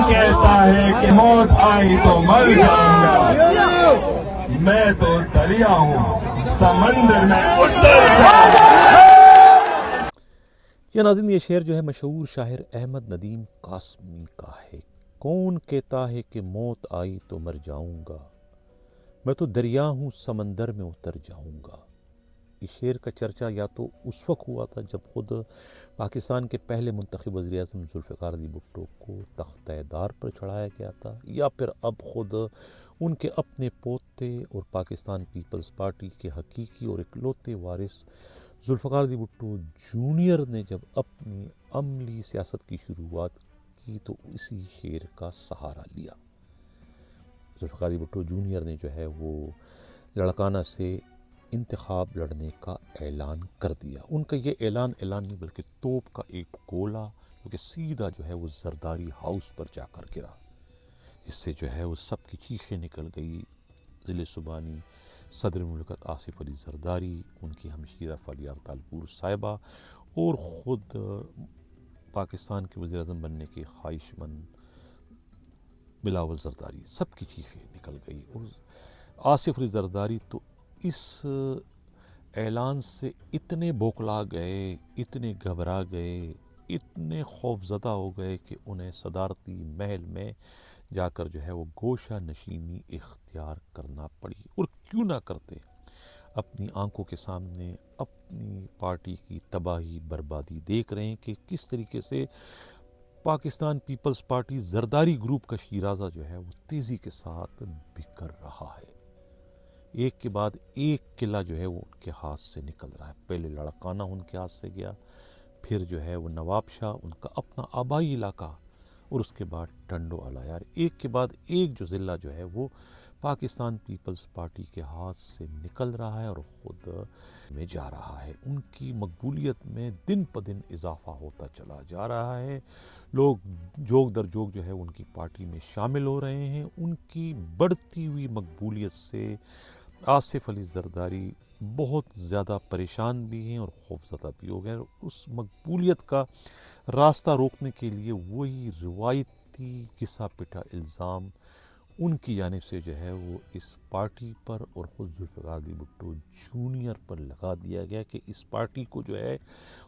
कहता है कि मौत आई तो मर जाऊंगा, मैं तो दरिया हूँ समंदर में उतर जाऊंगा। या नाज़रीन, ये शेर जो है मशहूर शायर अहमद नदीम कासमी का है। कौन कहता है कि मौत आई तो मर जाऊंगा, मैं तो दरिया हूँ समंदर में उतर जाऊंगा। इस शेर का चर्चा या तो उस वक्त हुआ था जब खुद पाकिस्तान के पहले मुंतखब वज़ीर आज़म ज़ुल्फ़िकार अली भुट्टो को तख्त-ए-दार पर चढ़ाया गया था, या फिर अब खुद उनके अपने पोते और पाकिस्तान पीपल्स पार्टी के हकीकी और इकलौते वारिस ज़ुल्फ़िकार अली भुट्टो जूनियर ने जब अपनी अमली सियासत की शुरुआत की तो इसी शेर का सहारा लिया। ज़ुल्फ़िकार अली भुट्टो जूनियर ने जो है वो लड़काना से इंतखाब लड़ने का ऐलान कर दिया। उनका ये ऐलान नहीं बल्कि तोप का एक गोला जो कि सीधा जो है वो जरदारी हाउस पर जाकर गिरा, जिससे जो है वो सबकी चीखें निकल गई। ज़िले सुबानी, सदर मुमलिकत आसिफ अली जरदारी, उनकी हमशीरा फ़ालियार तालपुर साहिबा और ख़ुद पाकिस्तान के वज़ीर आज़म बनने के ख्वाहिशमंद बिलावल जरदारी, सबकी चीखें निकल गई। और आसिफ अली जरदारी तो इस ऐलान से इतने बौखला गए, इतने घबरा गए, इतने खौफज़दा हो गए कि उन्हें सदारती महल में जाकर जो है वो गोशा नशीनी इख्तियार करना पड़ी। और क्यों ना करते, अपनी आंखों के सामने अपनी पार्टी की तबाही बर्बादी देख रहे हैं कि किस तरीके से Pakistan people's party Zardari group का शीराज़ा जो है वो तेज़ी के साथ बिखर रहा है। एक के बाद एक किला जो है वो उनके हाथ से निकल रहा है। पहले लड़काना उनके हाथ से गया, फिर जो है वो नवाब शाह, उनका अपना आबाई इलाका, और उसके बाद टंडो अलायार। एक के बाद एक जो ज़िला जो है वो पाकिस्तान पीपल्स पार्टी के हाथ से निकल रहा है और ख़ुद में जा रहा है। उनकी मकबूलियत में दिन प दिन इजाफ़ा होता चला जा रहा है। लोग जोग दर जोग जो है उनकी पार्टी में शामिल हो रहे हैं। उनकी बढ़ती हुई मकबूलियत से आसिफ अली जरदारी बहुत ज़्यादा परेशान भी हैं और खौफज़दा भी हो गए। उस मकबूलियत का रास्ता रोकने के लिए वही रिवायती घिसा पिटा इल्ज़ाम उनकी जानिब से जो है वो इस पार्टी पर और ख़ुद ज़ुल्फ़िकार अली भुट्टो जूनियर पर लगा दिया गया कि इस पार्टी को जो है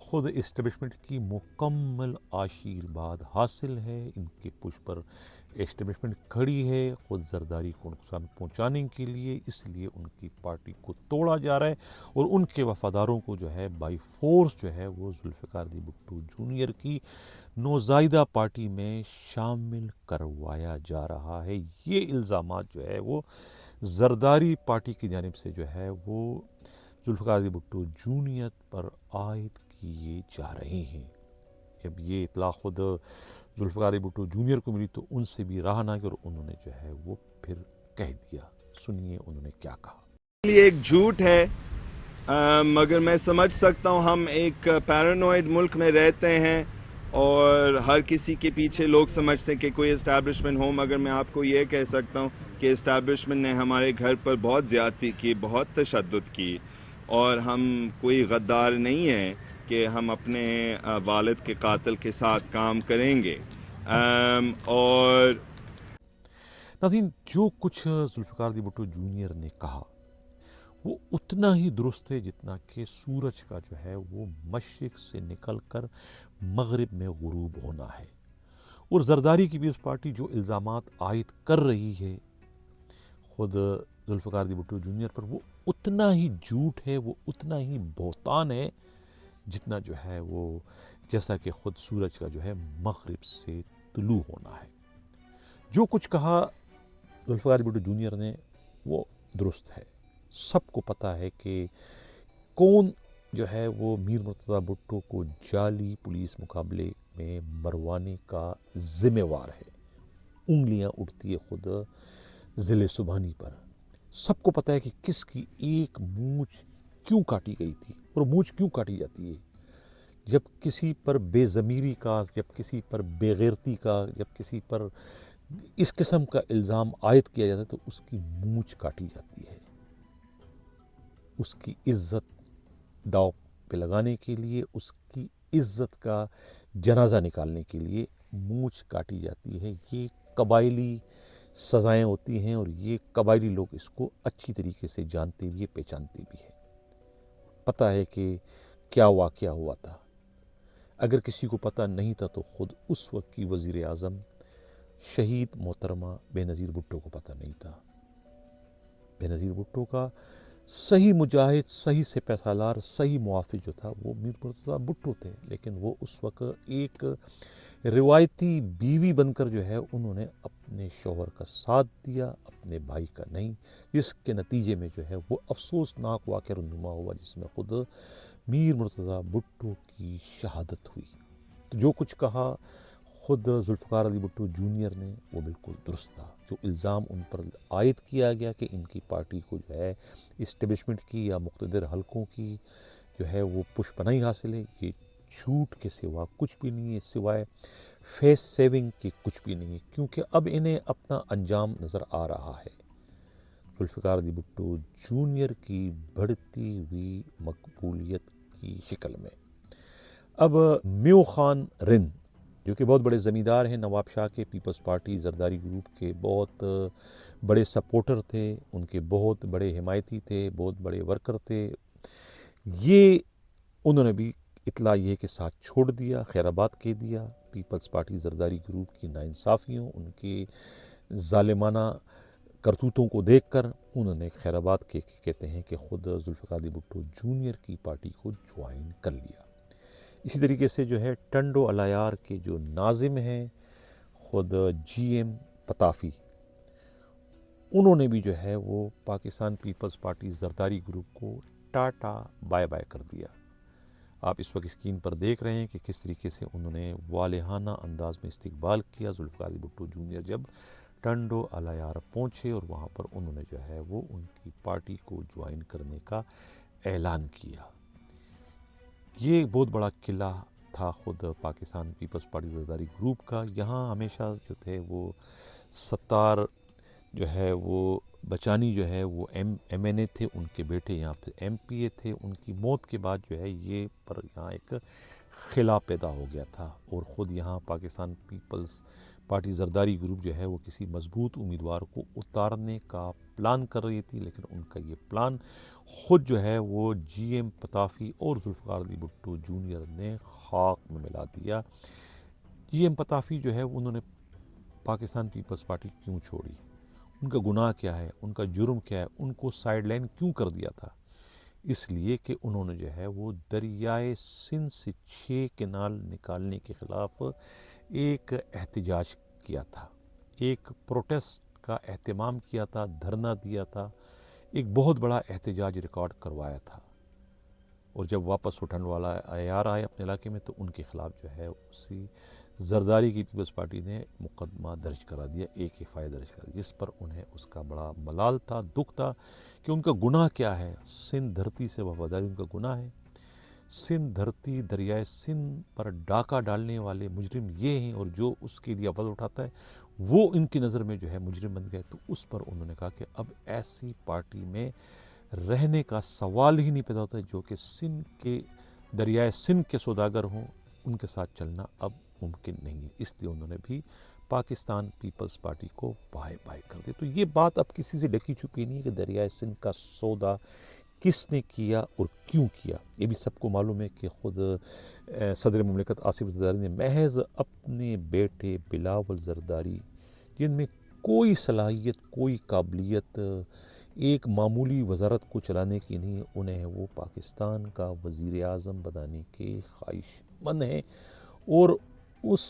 ख़ुद इस्टेब्लिशमेंट की मुकम्मल आशीर्वाद हासिल है। इनके पुश पर एस्टेब्लिशमेंट खड़ी है ख़ुद जरदारी को नुकसान पहुंचाने के लिए, इसलिए उनकी पार्टी को तोड़ा जा रहा है और उनके वफ़ादारों को जो है बाई फोर्स जो है वो ज़ुल्फ़िकार अली भुट्टो जूनियर की नौज़ायदा पार्टी में शामिल करवाया जा रहा है। ये इल्ज़ामात जो है वो जरदारी पार्टी की जानिब से जो है वो ज़ुल्फ़िकार अली भुट्टो जूनियर पर आयद किए जा रहे हैं। अब ये इत्तला ख़ुद ज़ुल्फ़िकार अली भुट्टो जूनियर को मिली तो उनसे भी रहा ना, और उन्होंने जो है वो फिर कह दिया। सुनिए उन्होंने क्या कहा। ये एक झूठ है, मगर मैं समझ सकता हूँ हम एक पैरानॉइड मुल्क में रहते हैं और हर किसी के पीछे लोग समझते हैं कि कोई इस्टेब्लिशमेंट हो, मगर मैं आपको ये कह सकता हूँ कि इस्टेब्लिशमेंट ने हमारे घर पर बहुत ज़्यादती की, बहुत तशद्दुद की, और हम कोई गद्दार नहीं है कि हम अपने वालिद के कातिल के साथ काम करेंगे। और नाज़रीन, जो कुछ ज़ुल्फ़िकार अली भुट्टो जूनियर ने कहा वो उतना ही दुरुस्त है जितना कि सूरज का जो है वो मशरिक़ से निकल कर मग़रिब में गुरूब होना है। और जरदारी की भी उस पार्टी जो इल्ज़ामात आयद कर रही है ख़ुद ज़ुल्फ़िकार अली भुट्टो जूनियर पर, वो उतना ही झूठ है, वो उतना ही बहतान है जितना जो है वो जैसा कि ख़ुद सूरज का जो है मग़रिब से तुलू होना है। जो कुछ कहा ज़ुल्फ़िकार अली भुट्टो जूनियर ने वो दुरुस्त है। सबको पता है कि कौन जो है वो मीर मुर्तज़ा भुट्टो को जाली पुलिस मुकाबले में मरवाने का ज़िम्मेवार है। उंगलियां उठती है खुद ज़िले सुबहानी पर। सबको पता है कि किसकी एक मूंछ क्यों काटी गई थी, और मूंछ क्यों काटी जाती है। जब किसी पर बेज़मीरी का, जब किसी पर बेगैरती का, जब किसी पर इस किस्म का इल्ज़ाम आयद किया जाता है तो उसकी मूंछ काटी जाती है। उसकी इज़्ज़त दाव पे लगाने के लिए, उसकी इज़्ज़त का जनाजा निकालने के लिए मूंछ काटी जाती है। ये कबायली सज़ाएं होती हैं और ये कबायली लोग इसको अच्छी तरीके से जानते भी, पहचानते भी हैं। पता है कि क्या वाक़या हुआ था। अगर किसी को पता नहीं था तो ख़ुद उस वक्त की वज़ीर आज़म शहीद मोहतरमा बेनज़ीर भुट्टो को पता नहीं था। बेनज़ीर भुट्टो का सही मुजाहिद, सही सिपह सालार, सही मुआफ़िज़ जो था वो मीर मुर्तज़ा भुट्टो थे, लेकिन वो उस वक्त एक रिवायती बीवी बनकर जो है उन्होंने अपने शौहर का साथ दिया, अपने भाई का नहीं, जिसके नतीजे में जो है वो अफसोसनाक वाक़या रुनुमा हुआ, जिसमें ख़ुद मीर मुर्तज़ा भुट्टो की शहादत हुई। तो जो कुछ कहा ख़ुद जुल्फ़िकार अली भुट्टो जूनियर ने वो बिल्कुल दुरुस्त था। जो इल्ज़ाम उन पर आयद किया गया कि इनकी पार्टी को जो है इस्टेब्लिशमेंट की या मुक़्तदर हलकों की जो है वो पुष्पनाई हासिल है, ये झूठ के सिवा कुछ भी नहीं है, सिवाय फेस सेविंग के कुछ भी नहीं है, क्योंकि अब इन्हें अपना अंजाम नज़र आ रहा है। जुल्फ़िकार अली भुट्टो जूनियर की बढ़ती हुई मकबूलियत की शक्ल में अब म्यू खान रिंद, जो कि बहुत बड़े ज़मींदार हैं, नवाब शाह के पीपल्स पार्टी ज़रदारी ग्रुप के बहुत बड़े सपोर्टर थे, उनके बहुत बड़े हिमायती थे, बहुत बड़े वर्कर थे, ये उन्होंने भी इतला ये के साथ छोड़ दिया, खैराबाद कह दिया। पीपल्स पार्टी ज़रदारी ग्रुप की नाइंसाफ़ियों, उनके ज़ालिमाना करतूतों को देखकर उन्होंने खैराबाद के कहते हैं कि ख़ुद जुल्फ़िकार अली भुट्टो जूनियर की पार्टी को ज्वाइन कर लिया। इसी तरीके से जो है टंडो अलायार के जो नाजिम हैं ख़ुद GM पताफ़ी, उन्होंने भी जो है वो Pakistan people's party Zardari group को टाटा बाय बाय कर दिया। आप इस वक्त स्क्रीन पर देख रहे हैं कि किस तरीके से उन्होंने वालिहाना अंदाज में इस्तकबाल किया जुल्फ़िकार अली भुट्टो जूनियर जब टंडो अलायार पहुँचे और वहाँ पर उन्होंने जो है वो उनकी पार्टी को ज्वाइन करने का ऐलान किया। ये बहुत बड़ा किला था ख़ुद Pakistan people's party Zardari group का। यहाँ हमेशा जो थे वो सत्तार जो है वो बचानी जो है वो MNA थे, उनके बेटे यहाँ पे MPA थे। उनकी मौत के बाद जो है ये पर यहाँ एक खिला पैदा हो गया था और ख़ुद यहाँ Pakistan people's party Zardari group जो है वो किसी मजबूत उम्मीदवार को उतारने का प्लान कर रही थी, लेकिन उनका ये प्लान ख़ुद जो है वो GM पताफ़ी और जुल्फ़िकार अली भुट्टो जूनियर ने खाक में मिला दिया। GM पताफ़ी जो है उन्होंने पाकिस्तान पीपल्स पार्टी क्यों छोड़ी, उनका गुनाह क्या है, उनका जुर्म क्या है, उनको साइड लाइन क्यों कर दिया था? इसलिए कि उन्होंने जो है वो दरियाए सिंध से 6 केनाल निकालने के ख़िलाफ़ एक एहतजाज किया था, एक प्रोटेस्ट का एहतमाम किया था, धरना दिया था, एक बहुत बड़ा एहतजाज रिकॉर्ड करवाया था। और जब वापस उठाने वाला आयार आए अपने इलाके में तो उनके ख़िलाफ़ जो है उसी ज़रदारी की पीपल्स पार्टी ने मुकदमा दर्ज करा दिया, एक FIR दर्ज करा दिया, जिस पर उन्हें उसका बड़ा मलाल था, दुख था कि उनका गुनाह क्या है। सिंध धरती से वफादारी उनका गुनाह है। सिंध धरती दरियाए सिंध पर डाका डालने वाले मुजरिम ये हैं और जो उसके लिए आवाज़ उठाता है वो इनकी नज़र में जो है मुजरिम बन गए। तो उस पर उन्होंने कहा कि अब ऐसी पार्टी में रहने का सवाल ही नहीं पैदा होता है जो कि सिंध के दरियाए सिंध के सौदागर हों, उनके साथ चलना अब मुमकिन नहीं है। इसलिए उन्होंने भी पाकिस्तान पीपल्स पार्टी को बाय बाय कर दिया। तो ये बात अब किसी से ढकी छुपी नहीं है कि दरियाए सिंध का सौदा किसने किया और क्यों किया। ये भी सबको मालूम है कि ख़ुद सदर मुमलिकत आसिफ ज़रदारी ने महज अपने बेटे बिलावल ज़रदारी, जिनमें कोई सलाहियत, कोई काबिलियत एक मामूली वजारत को चलाने की नहीं है, उन्हें वो पाकिस्तान का वज़ीर आज़म बनाने के ख्वाहिशमंद हैं और उस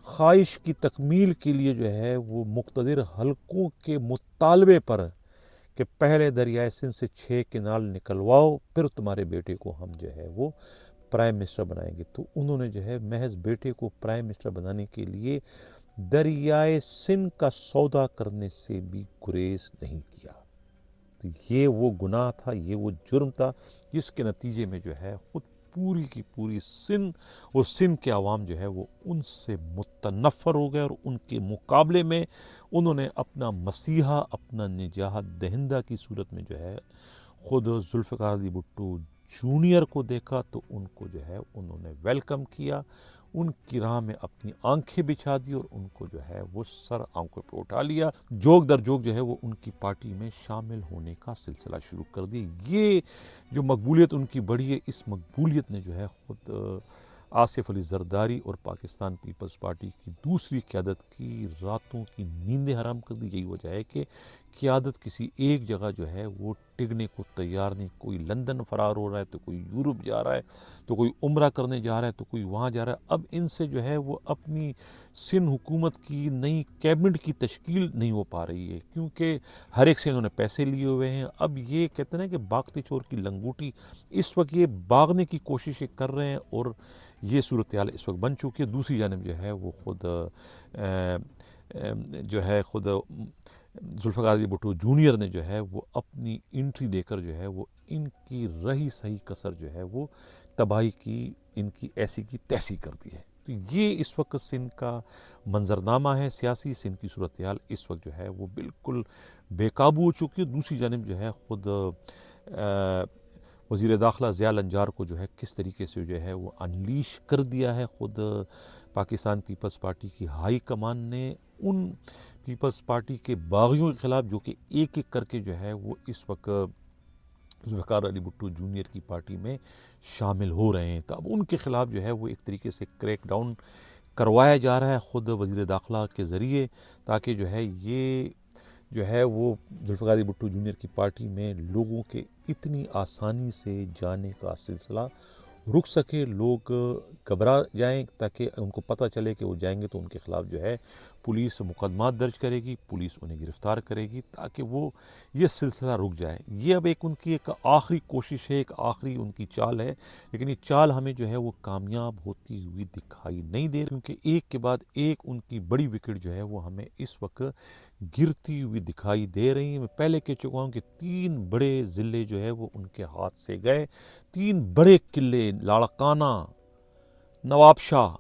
ख्वाहिश की तकमील के लिए जो है वो मुक़्तदर हलकों के मुतालबे पर कि पहले दरियाए सिंध से 6 केनाल निकलवाओ फिर तुम्हारे बेटे को हम जो है वो प्राइम मिनिस्टर बनाएंगे। तो उन्होंने जो है महज बेटे को प्राइम मिनिस्टर बनाने के लिए दरियाए सिंध का सौदा करने से भी गुरेज नहीं किया। तो ये वो गुनाह था, ये वो जुर्म था जिसके नतीजे में जो है खुद पूरी की पूरी सिंध और सिंध के अवाम जो है वो उनसे मुतनफ़र हो गए और उनके मुकाबले में उन्होंने अपना मसीहा, अपना निजात दहिंदा की सूरत में जो है ख़ुद जुल्फ़िकार अली भुट्टो जूनियर को देखा। तो उनको जो है उन्होंने वेलकम किया, ان کی راہ میں اپنی آنکھیں بچھا دی اور ان کو جو ہے وہ سر آنکھوں پہ اٹھا لیا، جوگ در جوگ جو ہے وہ ان کی پارٹی میں شامل ہونے کا سلسلہ شروع کر دیا۔ یہ جو مقبولیت ان کی بڑھی ہے، اس مقبولیت نے جو ہے خود آصف علی زرداری اور پاکستان پیپلز پارٹی کی دوسری قیادت کی راتوں کی نیندیں حرام کر دی۔ یہی وجہ ہے کہ قیادت کسی ایک جگہ جو ہے وہ ٹکنے کو تیار نہیں، کوئی لندن فرار ہو رہا ہے تو کوئی یورپ جا رہا ہے، تو کوئی عمرہ کرنے جا رہا ہے تو کوئی وہاں جا رہا ہے۔ اب ان سے جو ہے وہ اپنی سندھ حکومت کی نئی کیبنٹ کی تشکیل نہیں ہو پا رہی ہے، کیونکہ ہر ایک سے انہوں نے پیسے لیے ہوئے ہیں۔ اب یہ کہتے ہیں کہ باغتے چور کی لنگوٹی، اس وقت یہ باغنے کی کوششیں کر رہے ہیں اور یہ صورتحال اس وقت بن چکی ہے۔ دوسری جانب جو ہے وہ خود ذوالفقار علی بھٹو جونیئر نے جو ہے وہ اپنی انٹری دے کر جو ہے وہ ان کی رہی صحیح کسر جو ہے وہ تباہی کی، ان کی ایسی کی تیسی کر دی ہے۔ تو یہ اس وقت سندھ کا منظرنامہ ہے سیاسی، سندھ کی صورتحال اس وقت جو ہے وہ بالکل بے قابو ہو چکی ہے۔ دوسری جانب جو ہے خود وزیر داخلہ ضیاء النجار کو جو ہے کس طریقے سے جو ہے وہ انلیش کر دیا ہے خود پاکستان پیپلز پارٹی کی ہائی کمان نے ان پیپلز پارٹی کے باغیوں کے خلاف، جو کہ ایک ایک کر کے جو ہے وہ اس وقت ذوالفقار علی بھٹو جونیئر کی پارٹی میں شامل ہو رہے ہیں۔ تو اب ان کے خلاف جو ہے وہ ایک طریقے سے کریک ڈاؤن کروایا جا رہا ہے خود وزیر داخلہ کے ذریعے، تاکہ جو ہے یہ جو ہے وہ ذوالفقار علی بھٹو جونیئر کی پارٹی میں لوگوں کے اتنی آسانی سے جانے کا سلسلہ رک سکے، لوگ گھبرا جائیں، تاکہ ان کو پتہ چلے کہ وہ جائیں گے تو ان کے خلاف جو ہے پولیس مقدمات درج کرے گی، پولیس انہیں گرفتار کرے گی، تاکہ وہ یہ سلسلہ رک جائے۔ یہ اب ان کی ایک آخری کوشش ہے، ایک آخری ان کی چال ہے، لیکن یہ چال ہمیں جو ہے وہ کامیاب ہوتی ہوئی دکھائی نہیں دے رہی، کیونکہ ایک کے بعد ایک ان کی بڑی وکٹ جو ہے وہ ہمیں اس وقت گرتی ہوئی دکھائی دے رہی ہیں۔ میں پہلے کہہ چکا ہوں کہ 3 بڑے ضلع جو ہے وہ ان کے ہاتھ سے گئے، 3 بڑے قلعے لاڑکانہ، نواب شاہ،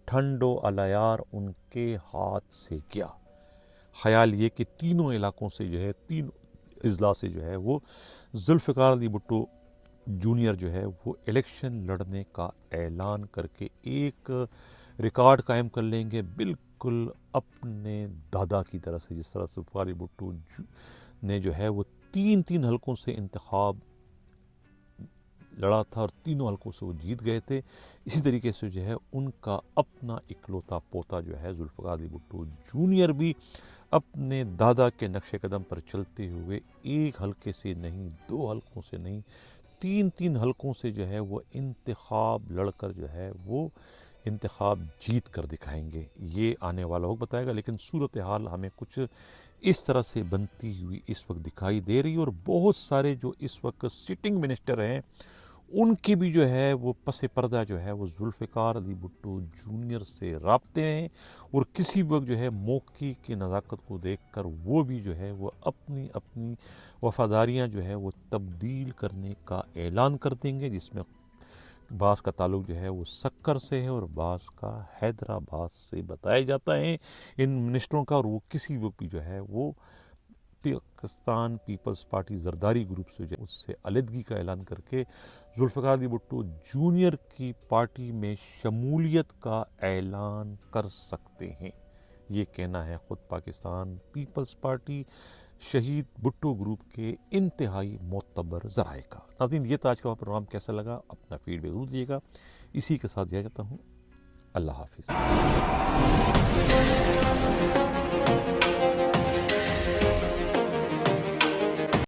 ٹھنڈو الیار ان کے ہاتھ سے گیا۔ خیال یہ کہ تینوں علاقوں سے جو ہے، 3 اضلاع سے جو ہے وہ ذوالفقار علی بھٹو جونیئر جو ہے وہ الیکشن لڑنے کا اعلان کر کے ایک ریکارڈ قائم کر لیں گے، بالکل اپنے دادا کی طرح سے، جس طرح ذوالفقار علی بھٹو نے جو ہے وہ 3 حلقوں سے انتخاب لڑا تھا اور 3 حلقوں سے وہ جیت گئے تھے، اسی طریقے سے جو ہے ان کا اپنا اکلوتا پوتا جو ہے ذوالفقار علی بھٹو جونیئر بھی اپنے دادا کے نقش قدم پر چلتے ہوئے 1 حلقے سے نہیں، 2 حلقوں سے نہیں، 3 حلقوں سے جو ہے وہ انتخاب لڑ کر جو ہے وہ انتخاب جیت کر دکھائیں گے۔ یہ آنے والا وقت بتائے گا، لیکن صورتحال ہمیں کچھ اس طرح سے بنتی ہوئی اس وقت دکھائی دے رہی ہے، اور بہت سارے جو اس وقت سٹنگ منسٹر ہیں ان کی بھی جو ہے وہ پس پردہ جو ہے وہ ذوالفقار علی بھٹو جونیئر سے رابطے ہیں، اور کسی وقت جو ہے موقع کی نزاکت کو دیکھ کر وہ بھی جو ہے وہ اپنی وفاداریاں جو ہے وہ تبدیل کرنے کا اعلان کر دیں گے، جس میں بعض کا تعلق جو ہے وہ سکر سے ہے اور بعض کا حیدرآباد سے بتایا جاتا ہے ان منسٹروں کا، اور وہ کسی وقت بھی جو ہے وہ Pakistan people's party Zardari group سے جو ہے اس سے علیحدگی کا اعلان کر کے ذوالفقار علی بھٹو جونیئر کی پارٹی میں شمولیت کا اعلان کر سکتے ہیں۔ یہ کہنا ہے خود پاکستان پیپلز پارٹی شہید بھٹو گروپ کے انتہائی معتبر ذرائع کا۔ ناظرین، یہ تھا آج کا پروگرام، کیسا لگا اپنا فیڈ بیک ضرور دیجیے گا۔ اسی کے ساتھ دیا جاتا ہوں، اللہ حافظ۔